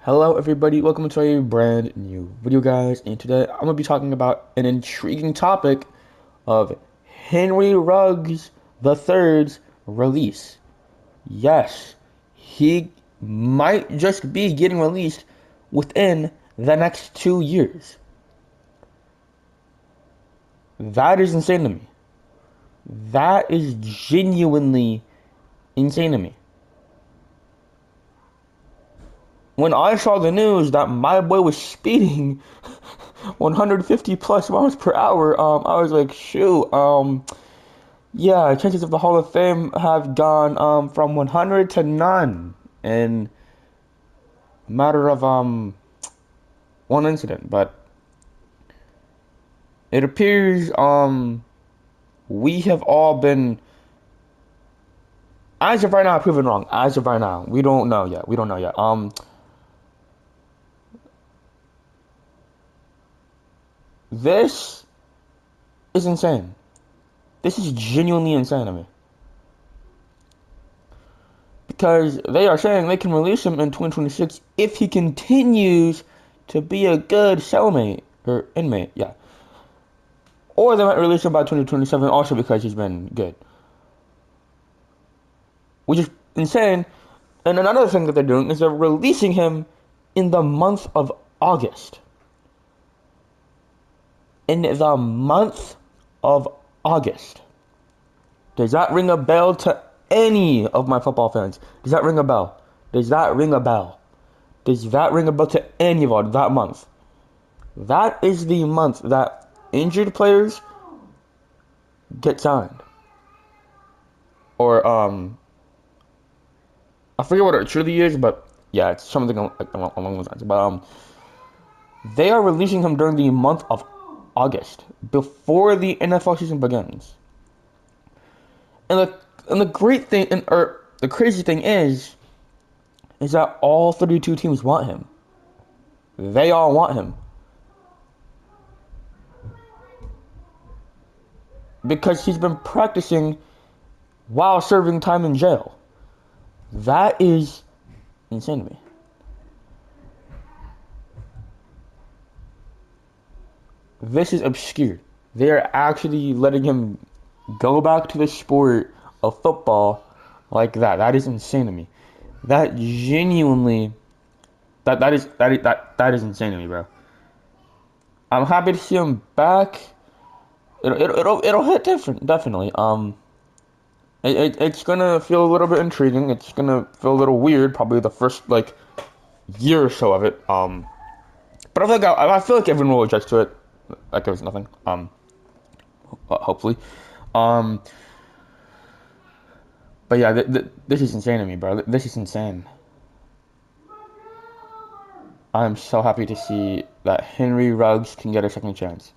Hello everybody, welcome to a brand new video guys, and today I'm going to be talking about an intriguing topic of Henry Ruggs the Third's release. Yes, he might just be getting released within the next 2 years. That is insane to me. That is genuinely insane to me. When I saw the news that my boy was speeding 150 plus miles per hour, I was like, shoot, yeah, chances of the Hall of Fame have gone from 100 to none in a matter of one incident. But it appears we have all been, as of right now, proven wrong. As of right now, we don't know yet. We don't know yet. This is insane. This is genuinely insane to me. Because they are saying they can release him in 2026 if he continues to be a good cellmate or inmate, yeah. Or they might release him by 2027 also because he's been good, which is insane. And another thing that they're doing is they're releasing him in the month of August. In the month of August. Does that ring a bell to any of my football fans? Does that ring a bell? Does that ring a bell? Does that ring a bell to anyone that month? That is the month that injured players get signed. Or I forget what it truly is, but yeah, it's something along those lines. But they are releasing him during the month of August, before the NFL season begins. And the great thing, or the crazy thing is that all 32 teams want him. They all want him because he's been practicing while serving time in jail. That is insane to me. This is obscure. They are actually letting him go back to the sport of football like that. That is insane to me. That genuinely, that is insane to me, bro. I'm happy to see him back. It'll hit different, definitely. It's gonna feel a little bit intriguing. It's gonna feel a little weird, probably the first like year or so of it. But I feel like everyone will adjust to it, like it was nothing. Hopefully. Um, but yeah, this is insane to me, bro. This is insane. I'm so happy to see that Henry Ruggs can get a second chance.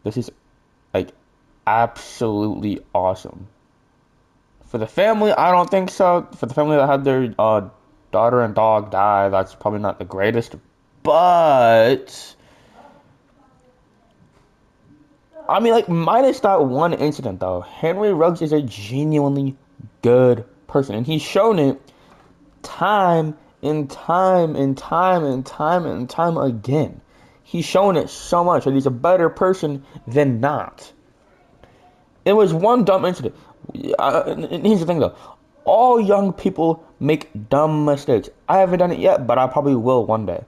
This is like absolutely awesome. For the family, I don't think so. For the family that had their daughter and dog die, that's probably not the greatest. But I mean, like minus that one incident though, Henry Ruggs is a genuinely good person, and he's shown it time and time and time and time and time again. He's shown it so much that he's a better person than not. It was one dumb incident. And here's the thing though. All young people make dumb mistakes. I haven't done it yet, but I probably will one day.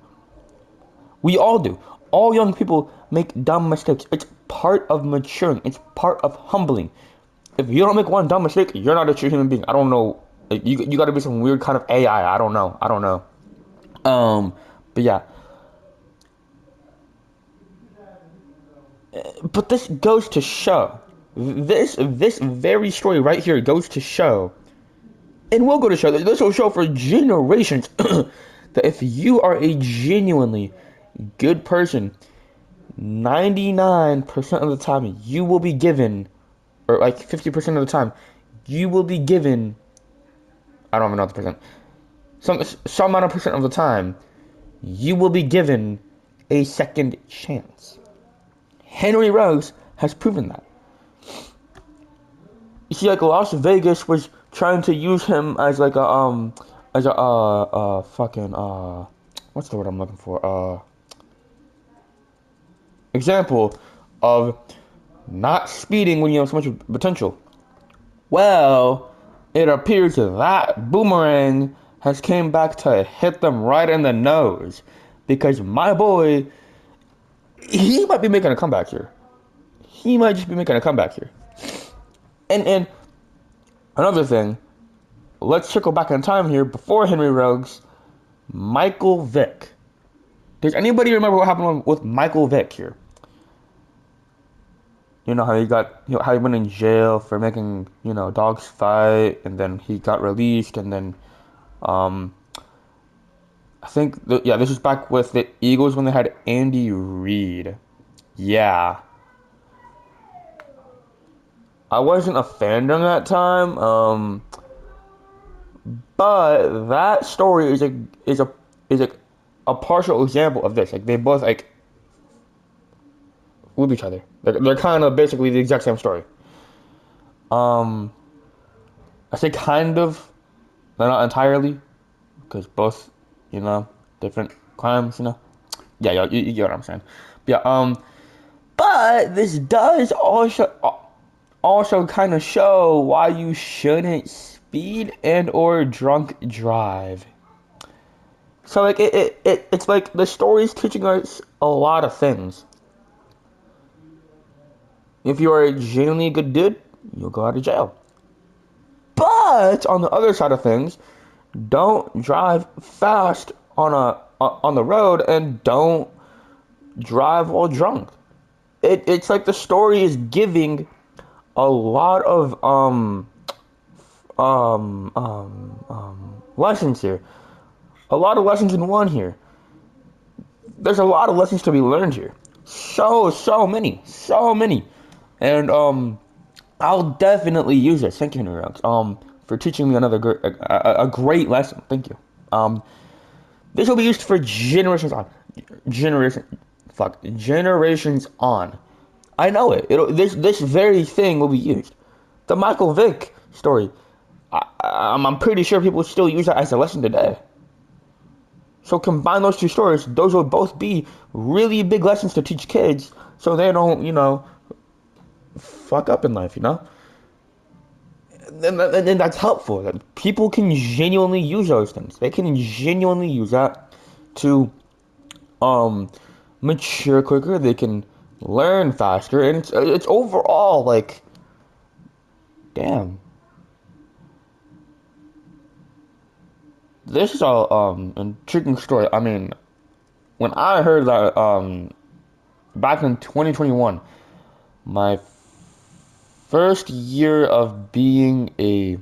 We all do. All young people make dumb mistakes. It's part of maturing. It's part of humbling. If you don't make one dumb mistake, you're not a true human being. I don't know. Like, you got to be some weird kind of AI. I don't know. I don't know. But yeah. But this goes to show. This very story right here goes to show, and will go to show that this will show for generations that if you are a genuinely good person, 99% of the time you will be given, or like 50% of the time, you will be given, I don't even know the percent, some amount of percent of the time, you will be given a second chance. Henry Ruggs has proven that. You see, like Las Vegas was trying to use him as like a fucking what's the word I'm looking for? Example of not speeding when you have so much potential. Well, it appears that boomerang has came back to hit them right in the nose because my boy, he might be making a comeback here. He might just be making a comeback here. And another thing, let's circle back in time here before Henry Ruggs, Michael Vick. Does anybody remember what happened with Michael Vick here? You know how he got, how he went in jail for making, dogs fight, and then he got released, and then, um, I think, yeah, this was back with the Eagles when they had Andy Reid. Yeah, I wasn't a fan during that time, but that story is a is a partial example of this. Like they both like with each other. They're kind of basically the exact same story. Um, I say kind of, but not entirely, because both, you know, different crimes. Yeah, yeah, you get what I'm saying. Yeah. But this does also kind of show why you shouldn't speed and or drunk drive. So like it's like the story's teaching us a lot of things. If you are a genuinely good dude, you'll go out of jail. But on the other side of things, don't drive fast on the road and don't drive while drunk. It's like the story is giving a lot of lessons here. A lot of lessons in one here. There's a lot of lessons to be learned here. So many, so many, and I'll definitely use it. Thank you, Neurons, for teaching me another a great lesson. Thank you. This will be used for generations on, generation, generations on. I know it. This very thing will be used. The Michael Vick story. I'm pretty sure people still use that as a lesson today. So combine those two stories, those will both be really big lessons to teach kids so they don't, fuck up in life, And that's helpful. That people can genuinely use those things. They can genuinely use that to um mature quicker. They can learn faster, and it's overall like, damn, this is a intriguing story. I mean, when I heard that back in 2021, my first year of being a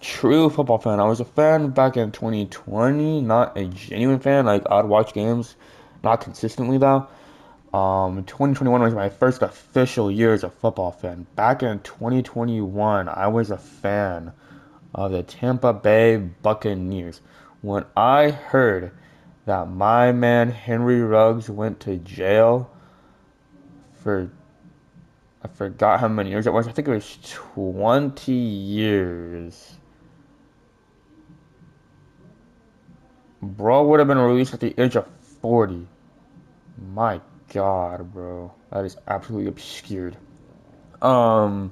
true football fan. I was a fan back in 2020, not a genuine fan. Like I'd watch games, not consistently though. 2021 was my first official year as a football fan. Back in 2021, I was a fan of the Tampa Bay Buccaneers. When I heard that my man Henry Ruggs went to jail for, I forgot how many years it was. I think it was 20 years. Bro would have been released at the age of 40. My God, bro. That is absolutely obscured. Um,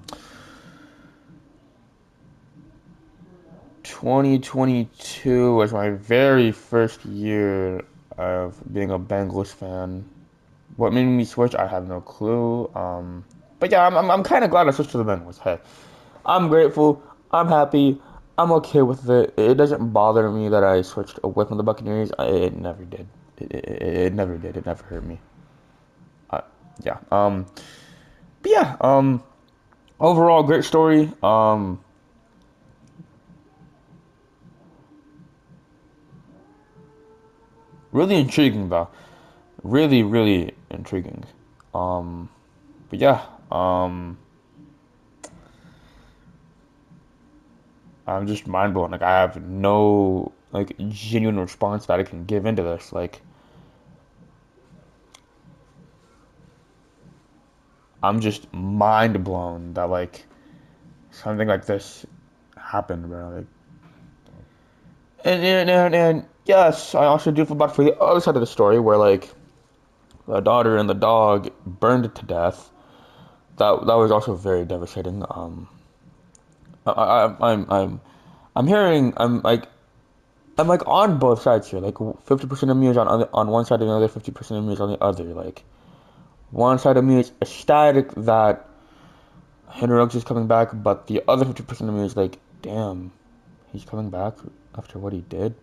2022 was my very first year of being a Bengals fan. What made me switch, I have no clue. But yeah, I'm kind of glad I switched to the Bengals. Hey, I'm grateful. I'm happy. I'm okay with it. It doesn't bother me that I switched away from the Buccaneers. It never did. It never did. It never hurt me. Uh, yeah. But yeah. Overall, great story. Really intriguing though. Really, really intriguing. Um, but yeah. I'm just mind blown. Like I have no like genuine response that I can give into this. Like I'm just mind blown that like something like this happened, bro. Like, and yes, I also do feel bad for the other side of the story where like the daughter and the dog burned to death. That was also very devastating. I'm hearing I'm like on both sides here. Like 50% of me is on one side and the other 50% of me is on the other. Like one side of me is ecstatic that Henry Ruggs is coming back, but the other 50% of me is like, damn, he's coming back after what he did.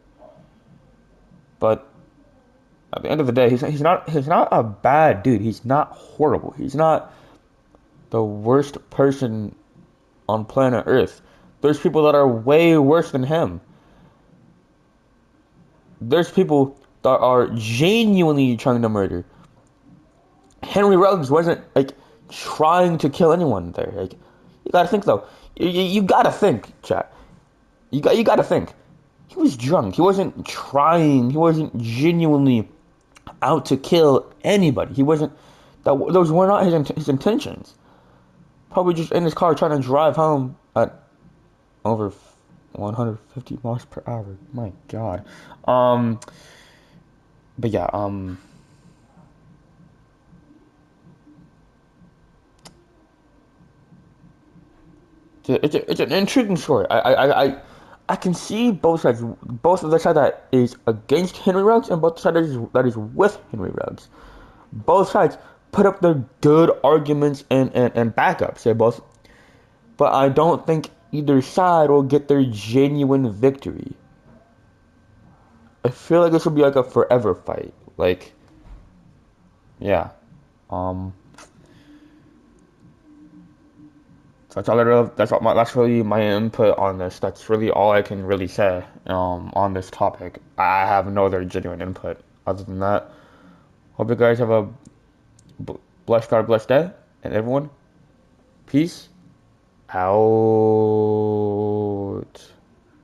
But at the end of the day, he's not a bad dude. He's not horrible. He's not the worst person on planet Earth. There's people that are way worse than him. There's people that are genuinely trying to murder. Henry Ruggs wasn't like trying to kill anyone there. Like you gotta think though. You gotta think, chat. You gotta think. He was drunk. He wasn't trying. He wasn't genuinely out to kill anybody. He wasn't. Those were not his intentions. Probably just in his car trying to drive home at over 150 miles per hour. My God. Um. But yeah. It's an intriguing story. I can see both sides. Both of the side that is against Henry Ruggs and both the side that is with Henry Ruggs. Both sides put up their good arguments and backups. They both, but I don't think either side will get their genuine victory. I feel like this will be like a forever fight. Like, yeah. Um, so that's really my input on this. That's really all I can really say on this topic. I have no other genuine input other than that. Hope you guys have a blessed day, and everyone, peace out.